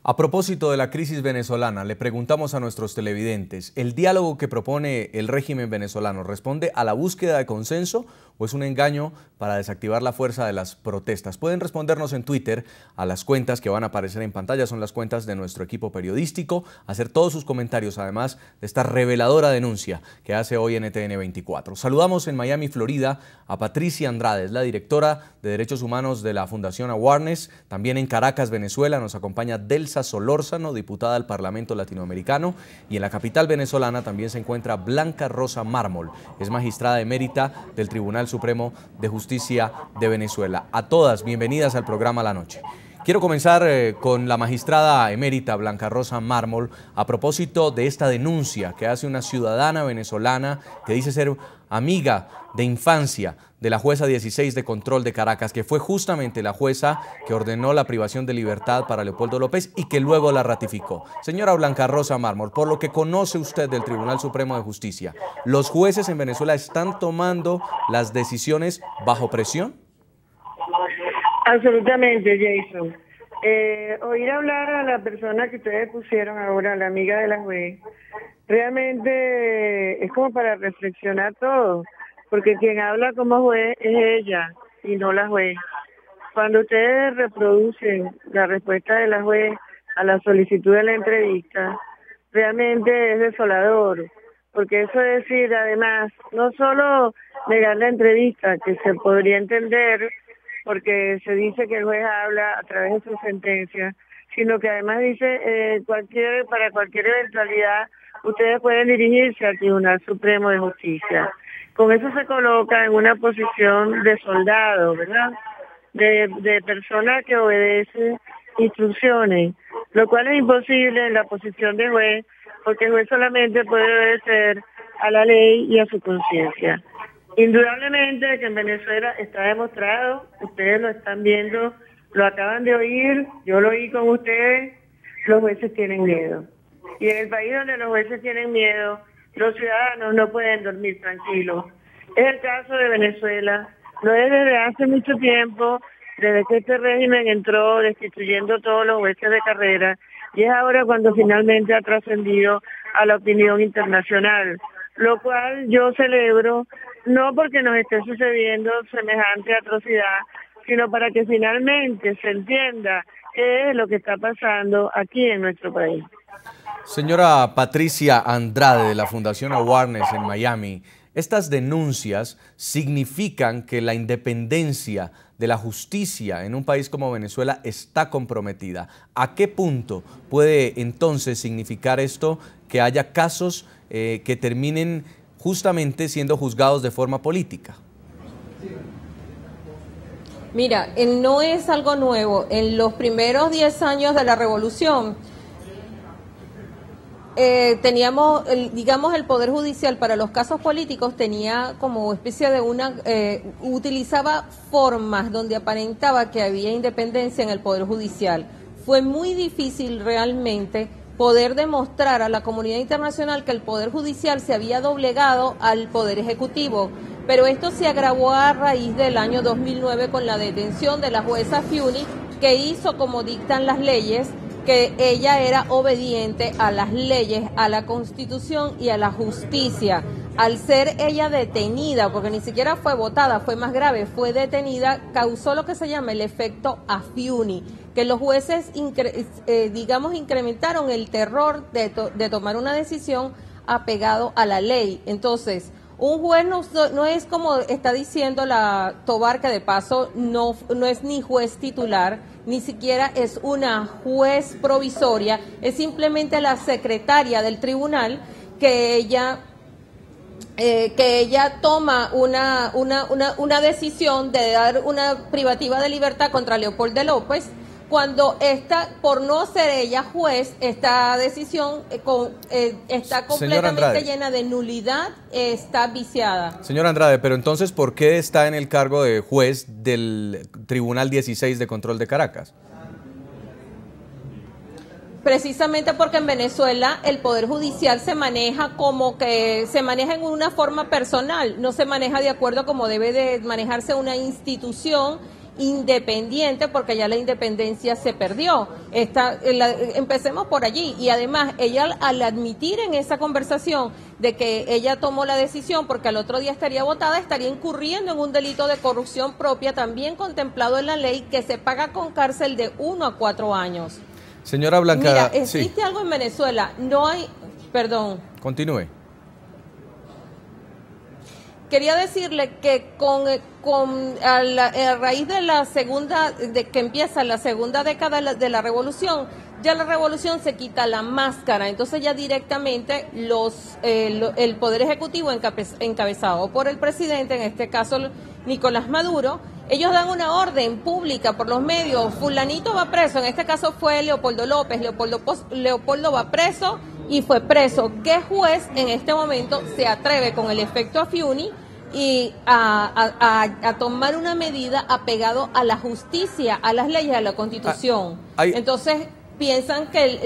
A propósito de la crisis venezolana, le preguntamos a nuestros televidentes, ¿el diálogo que propone el régimen venezolano responde a la búsqueda de consenso o es un engaño para desactivar la fuerza de las protestas? Pueden respondernos en Twitter a las cuentas que van a aparecer en pantalla, son las cuentas de nuestro equipo periodístico, hacer todos sus comentarios además de esta reveladora denuncia que hace hoy NTN 24. Saludamos en Miami, Florida, a Patricia Andrade, es la directora de Derechos Humanos de la Fundación Awareness. También en Caracas, Venezuela, nos acompaña Delsa Solórzano, diputada al Parlamento Latinoamericano, y en la capital venezolana también se encuentra Blanca Rosa Mármol, es magistrada emérita del Tribunal Supremo de Justicia de Venezuela. A todas, bienvenidas al programa La Noche. Quiero comenzar con la magistrada emérita Blanca Rosa Mármol a propósito de esta denuncia que hace una ciudadana venezolana que dice ser amiga de infancia de la jueza 16 de control de Caracas, que fue justamente la jueza que ordenó la privación de libertad para Leopoldo López y que luego la ratificó. Señora Blanca Rosa Mármol, por lo que conoce usted del Tribunal Supremo de Justicia, ¿los jueces en Venezuela están tomando las decisiones bajo presión? Absolutamente, Jason. Oír hablar a la persona que ustedes pusieron ahora, la amiga de la juez, realmente es como para reflexionar todo, porque quien habla como juez es ella y no la juez. Cuando ustedes reproducen la respuesta de la juez a la solicitud de la entrevista, realmente es desolador, porque eso es decir, además, no solo negar la entrevista, que se podría entender, porque se dice que el juez habla a través de su sentencia, sino que además dice para cualquier eventualidad ustedes pueden dirigirse al Tribunal Supremo de Justicia. Con eso se coloca en una posición de soldado, ¿verdad? De persona que obedece instrucciones, lo cual es imposible en la posición de juez, porque el juez solamente puede obedecer a la ley y a su conciencia. Indudablemente que en Venezuela está demostrado, ustedes lo están viendo, lo acaban de oír, yo lo oí con ustedes, los jueces tienen miedo. Y en el país donde los jueces tienen miedo, los ciudadanos no pueden dormir tranquilos. Es el caso de Venezuela, lo es desde hace mucho tiempo, desde que este régimen entró destituyendo todos los jueces de carrera, y es ahora cuando finalmente ha trascendido a la opinión internacional, lo cual yo celebro, no porque nos esté sucediendo semejante atrocidad, sino para que finalmente se entienda qué es lo que está pasando aquí en nuestro país. Señora Patricia Andrade de la Fundación Awareness en Miami, estas denuncias significan que la independencia de la justicia en un país como Venezuela está comprometida. ¿A qué punto puede entonces significar esto que haya casos que terminen justamente siendo juzgados de forma política? Mira, no es algo nuevo. En los primeros 10 años de la revolución teníamos, digamos, el Poder Judicial para los casos políticos tenía como especie de utilizaba formas donde aparentaba que había independencia en el Poder Judicial. Fue muy difícil realmente poder demostrar a la comunidad internacional que el Poder Judicial se había doblegado al Poder Ejecutivo, pero esto se agravó a raíz del año 2009 con la detención de la jueza Fiuni, que hizo como dictan las leyes, que ella era obediente a las leyes, a la Constitución y a la justicia. Al ser ella detenida, porque ni siquiera fue votada, fue más grave, fue detenida, causó lo que se llama el efecto Afiuni, que los jueces, digamos, incrementaron el terror de tomar una decisión apegado a la ley. Entonces, un juez no es como está diciendo la Tobar, que de paso no es ni juez titular, ni siquiera es una juez provisoria, es simplemente la secretaria del tribunal que ella toma una decisión de dar una privativa de libertad contra Leopoldo López, cuando por no ser ella juez, esta decisión está completamente llena de nulidad, está viciada. Señora Andrade, pero entonces, ¿por qué está en el cargo de juez del Tribunal 16 de Control de Caracas? Precisamente porque en Venezuela el Poder Judicial se maneja en una forma personal, no se maneja de acuerdo como debe de manejarse una institución independiente, porque ya la independencia se perdió. Empecemos por allí. Y además, ella al admitir en esa conversación de que ella tomó la decisión porque al otro día estaría votada, estaría incurriendo en un delito de corrupción propia, también contemplado en la ley, que se paga con cárcel de 1 a 4 años. Señora Blanca, mira, existe algo en Venezuela, no hay, perdón. Continúe. Quería decirle que a raíz de la segunda, de que empieza la segunda década de la revolución, ya la revolución se quita la máscara, entonces ya directamente el Poder Ejecutivo encabezado por el presidente, en este caso Nicolás Maduro, ellos dan una orden pública por los medios, fulanito va preso, en este caso fue Leopoldo López, Leopoldo va preso y fue preso. ¿Qué juez en este momento se atreve con el efecto Afiuni y a tomar una medida apegado a la justicia, a las leyes, a la Constitución? Entonces piensan que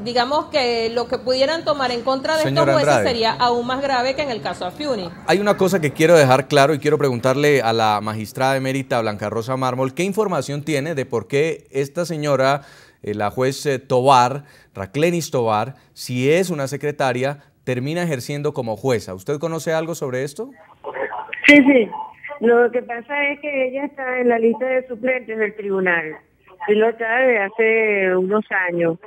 digamos que lo que pudieran tomar en contra de estos jueces sería aún más grave que en el caso Afiuni. Hay una cosa que quiero dejar claro y quiero preguntarle a la magistrada emérita Blanca Rosa Mármol, ¿qué información tiene de por qué esta señora, la juez Tovar, Raclenis Tovar, si es una secretaria, termina ejerciendo como jueza? ¿Usted conoce algo sobre esto? Sí. Lo que pasa es que ella está en la lista de suplentes del tribunal. Y lo está desde hace unos años.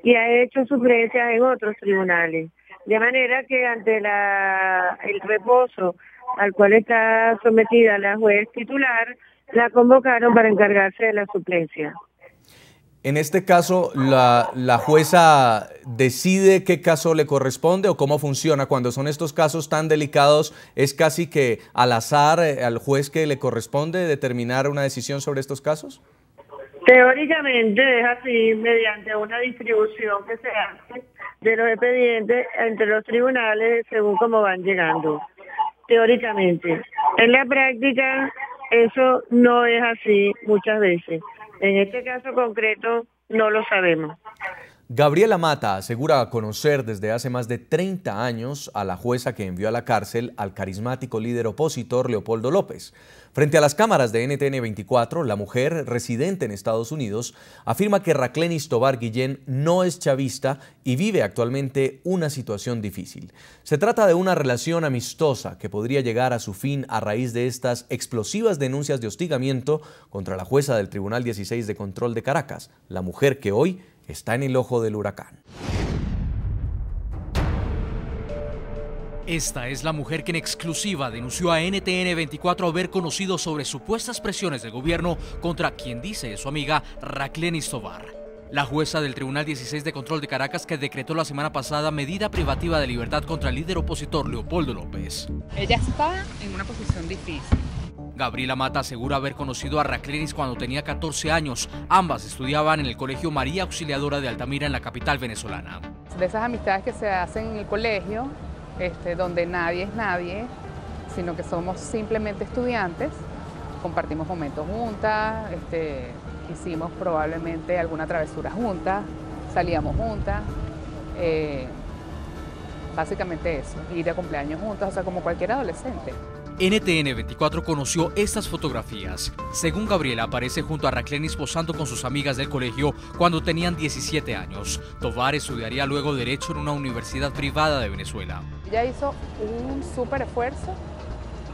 Y ha hecho suplencias en otros tribunales. De manera que ante el reposo al cual está sometida la juez titular, la convocaron para encargarse de la suplencia. En este caso, ¿la jueza decide qué caso le corresponde o cómo funciona? Cuando son estos casos tan delicados, ¿es casi que al azar al juez que le corresponde determinar una decisión sobre estos casos? Teóricamente es así, mediante una distribución que se hace de los expedientes entre los tribunales según cómo van llegando. Teóricamente. En la práctica eso no es así muchas veces. En este caso concreto no lo sabemos. Gabriela Mata asegura conocer desde hace más de 30 años a la jueza que envió a la cárcel al carismático líder opositor Leopoldo López. Frente a las cámaras de NTN 24, la mujer, residente en Estados Unidos, afirma que Raclenis Tovar Guillén no es chavista y vive actualmente una situación difícil. Se trata de una relación amistosa que podría llegar a su fin a raíz de estas explosivas denuncias de hostigamiento contra la jueza del Tribunal 16 de Control de Caracas, la mujer que hoy está en el ojo del huracán. Esta es la mujer que en exclusiva denunció a NTN 24 haber conocido sobre supuestas presiones del gobierno contra quien dice es su amiga Raclenis Tovar, la jueza del Tribunal 16 de Control de Caracas que decretó la semana pasada medida privativa de libertad contra el líder opositor Leopoldo López. Ella estaba en una posición difícil. Gabriela Mata asegura haber conocido a Raclenis cuando tenía 14 años. Ambas estudiaban en el Colegio María Auxiliadora de Altamira en la capital venezolana. De esas amistades que se hacen en el colegio, donde nadie es nadie, sino que somos simplemente estudiantes, compartimos momentos juntas, hicimos probablemente alguna travesura juntas, salíamos juntas, básicamente eso, ir a cumpleaños juntas, o sea, como cualquier adolescente. NTN 24 conoció estas fotografías. Según Gabriela, aparece junto a Raclenis posando con sus amigas del colegio cuando tenían 17 años. Tovar estudiaría luego Derecho en una universidad privada de Venezuela. Ella hizo un súper esfuerzo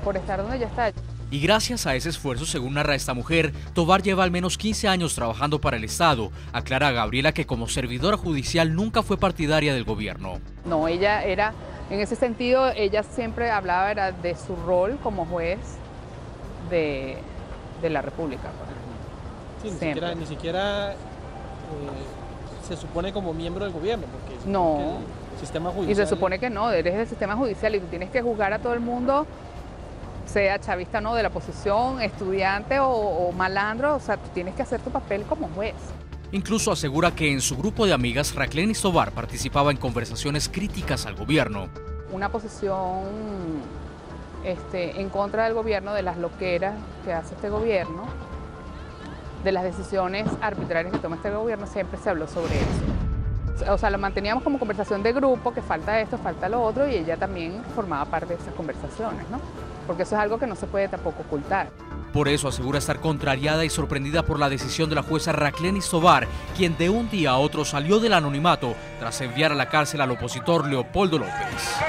por estar donde ella está. Y gracias a ese esfuerzo, según narra esta mujer, Tovar lleva al menos 15 años trabajando para el Estado. Aclara a Gabriela que como servidora judicial nunca fue partidaria del gobierno. No, ella era... En ese sentido, ella siempre hablaba de su rol como juez de la República. Sí, ni siquiera se supone como miembro del gobierno, porque no, el sistema judicial... Y se supone que no, eres del sistema judicial y tú tienes que juzgar a todo el mundo, sea chavista o no, de la oposición, estudiante o malandro, o sea, tú tienes que hacer tu papel como juez. Incluso asegura que en su grupo de amigas Raclenis Tovar participaba en conversaciones críticas al gobierno. Una posición en contra del gobierno, de las loqueras que hace este gobierno, de las decisiones arbitrarias que toma este gobierno, siempre se habló sobre eso. O sea, lo manteníamos como conversación de grupo, que falta esto, falta lo otro, y ella también formaba parte de esas conversaciones, ¿no? Porque eso es algo que no se puede tampoco ocultar. Por eso asegura estar contrariada y sorprendida por la decisión de la jueza Raklenis Tovar, quien de un día a otro salió del anonimato tras enviar a la cárcel al opositor Leopoldo López.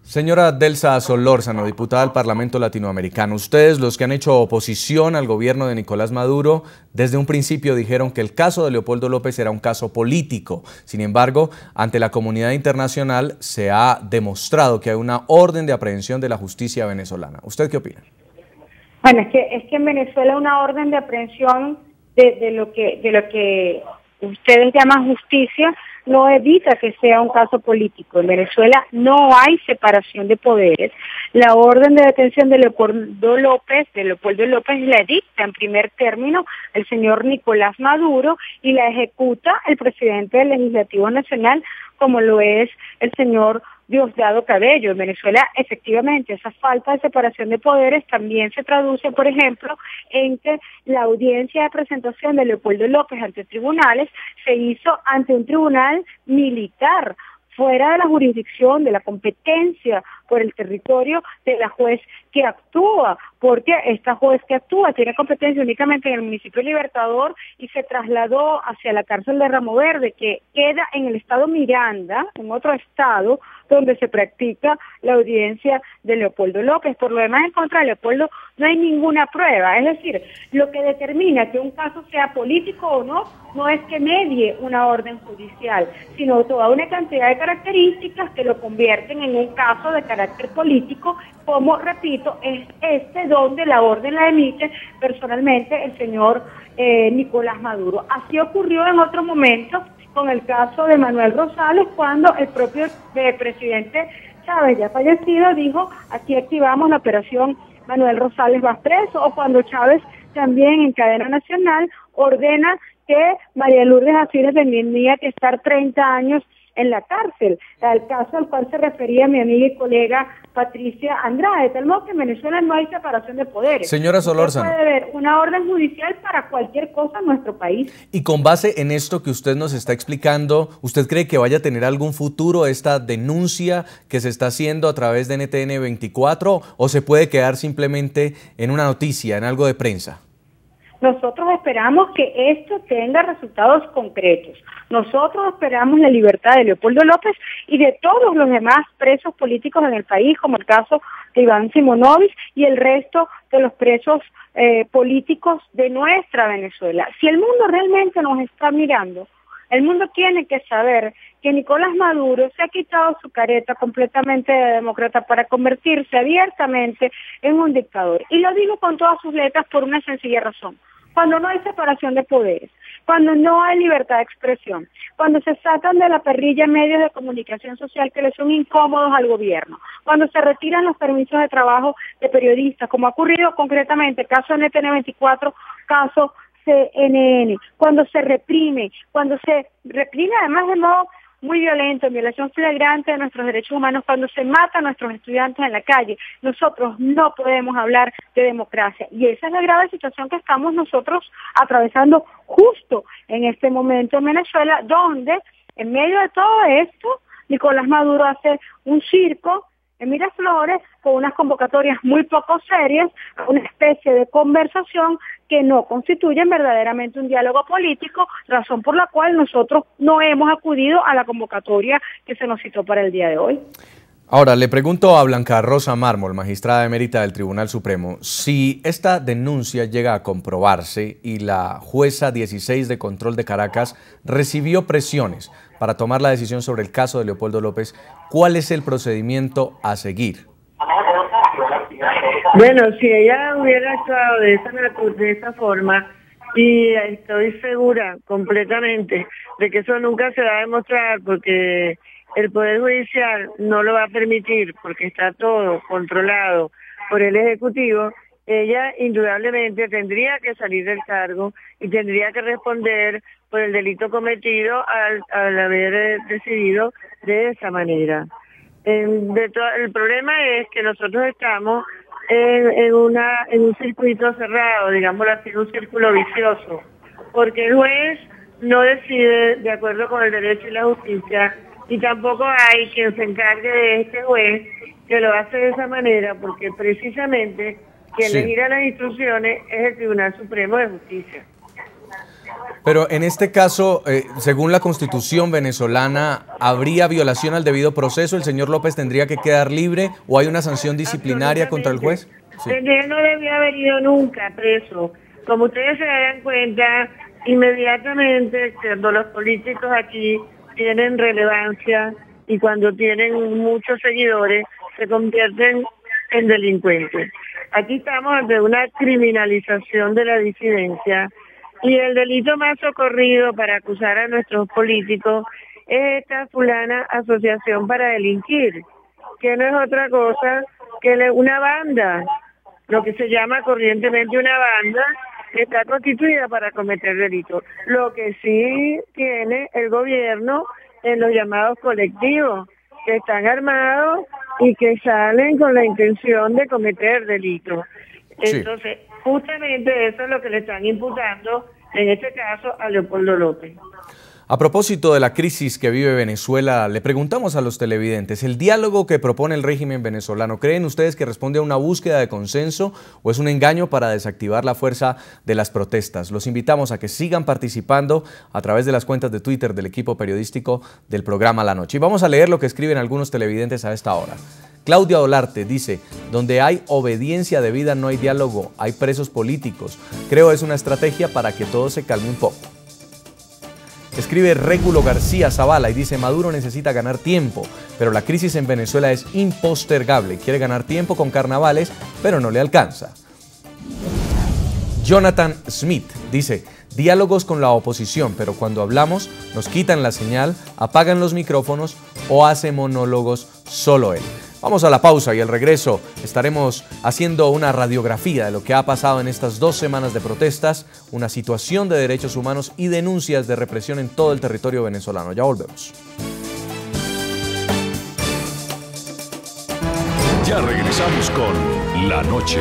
Señora Delsa Solórzano, diputada del Parlamento Latinoamericano, ustedes, los que han hecho oposición al gobierno de Nicolás Maduro, desde un principio dijeron que el caso de Leopoldo López era un caso político. Sin embargo, ante la comunidad internacional se ha demostrado que hay una orden de aprehensión de la justicia venezolana. ¿Usted qué opina? Bueno, es que en Venezuela una orden de aprehensión de lo que ustedes llaman justicia no evita que sea un caso político. En Venezuela no hay separación de poderes. La orden de detención de Leopoldo López la dicta en primer término el señor Nicolás Maduro y la ejecuta el presidente del Legislativo Nacional, como lo es el señor Diosdado Cabello. En Venezuela, efectivamente, esa falta de separación de poderes también se traduce, por ejemplo, en que la audiencia de presentación de Leopoldo López ante tribunales se hizo ante un tribunal militar, fuera de la jurisdicción, de la competencia por el territorio de la juez que actúa, porque esta juez que actúa tiene competencia únicamente en el municipio Libertador y se trasladó hacia la cárcel de Ramo Verde, que queda en el estado Miranda, en otro estado, donde se practica la audiencia de Leopoldo López. Por lo demás, en contra de Leopoldo no hay ninguna prueba. Es decir, lo que determina que un caso sea político o no es que medie una orden judicial, sino toda una cantidad de características que lo convierten en un caso de carácter político, como, repito, es donde la orden la emite personalmente el señor Nicolás Maduro. Así ocurrió en otro momento con el caso de Manuel Rosales, cuando el propio presidente Chávez, ya fallecido, dijo: aquí activamos la operación Manuel Rosales va preso, o cuando Chávez también en cadena nacional ordena que María Lourdes Asís tenía que estar 30 años en la cárcel, al caso al cual se refería mi amiga y colega Patricia Andrade, de tal modo que en Venezuela no hay separación de poderes. Señora Solórzano, puede haber una orden judicial para cualquier cosa en nuestro país. Y con base en esto que usted nos está explicando, ¿usted cree que vaya a tener algún futuro esta denuncia que se está haciendo a través de NTN 24 o se puede quedar simplemente en una noticia, en algo de prensa? Nosotros esperamos que esto tenga resultados concretos. Nosotros esperamos la libertad de Leopoldo López y de todos los demás presos políticos en el país, como el caso de Iván Simonovic y el resto de los presos políticos de nuestra Venezuela. Si el mundo realmente nos está mirando, el mundo tiene que saber que Nicolás Maduro se ha quitado su careta completamente de demócrata para convertirse abiertamente en un dictador. Y lo digo con todas sus letras por una sencilla razón. Cuando no hay separación de poderes, cuando no hay libertad de expresión, cuando se sacan de la parrilla medios de comunicación social que le son incómodos al gobierno, cuando se retiran los permisos de trabajo de periodistas, como ha ocurrido concretamente, caso NTN 24, caso CNN, cuando se reprime además de modo muy violento, en violación flagrante de nuestros derechos humanos, cuando se matan a nuestros estudiantes en la calle, nosotros no podemos hablar de democracia. Y esa es la grave situación que estamos nosotros atravesando justo en este momento en Venezuela, donde en medio de todo esto, Nicolás Maduro hace un circo en Miraflores con unas convocatorias muy poco serias, una especie de conversación que no constituyen verdaderamente un diálogo político, razón por la cual nosotros no hemos acudido a la convocatoria que se nos citó para el día de hoy. Ahora, le pregunto a Blanca Rosa Mármol, magistrada emérita del Tribunal Supremo, si esta denuncia llega a comprobarse y la jueza 16 de control de Caracas recibió presiones para tomar la decisión sobre el caso de Leopoldo López, ¿cuál es el procedimiento a seguir? Bueno, si ella hubiera actuado de esa forma, y estoy segura completamente de que eso nunca se va a demostrar, porque el Poder Judicial no lo va a permitir, porque está todo controlado por el Ejecutivo, ella indudablemente tendría que salir del cargo y tendría que responder por el delito cometido al haber decidido de esa manera. El problema es que nosotros estamos en un circuito cerrado, digámoslo así, un círculo vicioso, porque el juez no decide de acuerdo con el derecho y la justicia, y tampoco hay quien se encargue de este juez que lo hace de esa manera porque precisamente quien le gira las instrucciones es el Tribunal Supremo de Justicia. Pero en este caso, según la Constitución venezolana, ¿habría violación al debido proceso? ¿El señor López tendría que quedar libre o hay una sanción disciplinaria contra el juez? Sí. Él no debía haber ido nunca preso. Como ustedes se dan cuenta, inmediatamente cuando los políticos aquí tienen relevancia y cuando tienen muchos seguidores, se convierten en delincuentes. Aquí estamos ante una criminalización de la disidencia. Y el delito más socorrido para acusar a nuestros políticos es esta fulana asociación para delinquir, que no es otra cosa que una banda, lo que se llama corrientemente una banda, que está constituida para cometer delitos. Lo que sí tiene el gobierno en los llamados colectivos, que están armados y que salen con la intención de cometer delitos. Entonces, justamente eso es lo que le están imputando, en este caso, a Leopoldo López. A propósito de la crisis que vive Venezuela, le preguntamos a los televidentes, ¿el diálogo que propone el régimen venezolano, creen ustedes que responde a una búsqueda de consenso o es un engaño para desactivar la fuerza de las protestas? Los invitamos a que sigan participando a través de las cuentas de Twitter del equipo periodístico del programa La Noche. Y vamos a leer lo que escriben algunos televidentes a esta hora. Claudia Olarte dice, donde hay obediencia debida no hay diálogo, hay presos políticos. Creo es una estrategia para que todo se calme un poco. Escribe Régulo García Zavala y dice, Maduro necesita ganar tiempo, pero la crisis en Venezuela es impostergable. Quiere ganar tiempo con carnavales, pero no le alcanza. Jonathan Smith dice, diálogos con la oposición, pero cuando hablamos nos quitan la señal, apagan los micrófonos o hace monólogos solo él. Vamos a la pausa y al regreso estaremos haciendo una radiografía de lo que ha pasado en estas 2 semanas de protestas, una situación de derechos humanos y denuncias de represión en todo el territorio venezolano. Ya volvemos. Ya regresamos con La Noche.